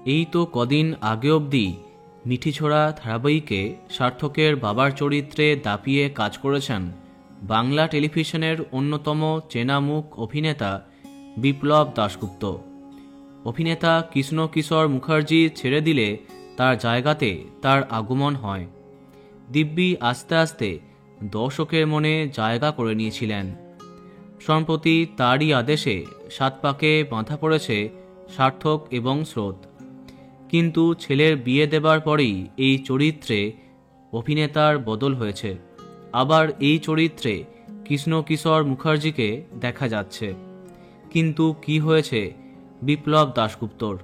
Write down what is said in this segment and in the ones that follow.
এই তো কদিন আগে অবধি মিঠিছোড়া ধারাবাহিকে সার্থকের বাবার চরিত্রে দাপিয়ে কাজ করেছেন বাংলা টেলিভিশনের অন্যতম চেনা মুখ অভিনেতা বিপ্লব দাশগুপ্ত। অভিনেতা কৃষ্ণ কিশোর মুখার্জি ছেড়ে দিলে তার জায়গাতে তার আগমন হয়। দিব্যি আস্তে আস্তে দর্শকের মনে জায়গা করে নিয়েছিলেন। সম্প্রতি তারই আদেশে সাত পাকে বাঁধা পড়েছে সার্থক এবং স্রোত। কিন্তু ছেলের বিয়ে দেবার পরেই এই চরিত্রে অভিনেতার বদল হয়েছে। আবার এই চরিত্রে কৃষ্ণ কিশোর মুখার্জিকে দেখা যাচ্ছে। কিন্তু কি হয়েছে বিপ্লব দাশগুপ্তর,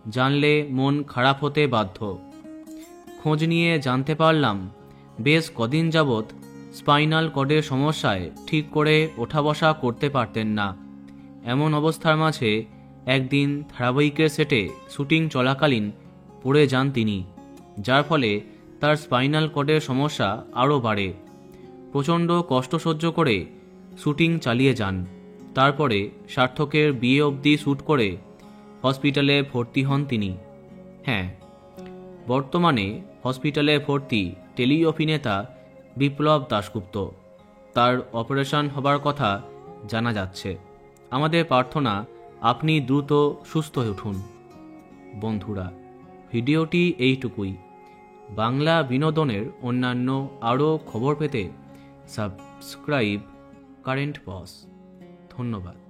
জানলে মন খারাপ হতে বাধ্য। খোঁজ নিয়ে জানতে পারলাম বেশ কদিন যাবৎ স্পাইনাল কর্ডের সমস্যায় ঠিক করে ওঠা বসা করতে পারতেন না। এমন অবস্থার মাঝে একদিন ধারাবাহিকের সেটে শুটিং চলাকালীন পড়ে যান তিনি, যার ফলে তার স্পাইনাল কর্ডের সমস্যা আরও বাড়ে। প্রচণ্ড কষ্ট সহ্য করে শুটিং চালিয়ে যান। তারপরে সার্থকের বিয়ে অবধি শ্যুট করে হসপিটালে ভর্তি হন তিনি। হ্যাঁ, বর্তমানে হসপিটালে ভর্তি টেলি অভিনেতা বিপ্লব দাশগুপ্ত। তার অপারেশন হবার কথা জানা যাচ্ছে। আমাদের প্রার্থনা আপনি দ্রুত সুস্থ হয়ে উঠুন। বন্ধুরা, ভিডিওটি এইটুকুই। বাংলা বিনোদনের অন্যান্য আরও খবর পেতে সাবস্ক্রাইব কারেন্ট বস। ধন্যবাদ।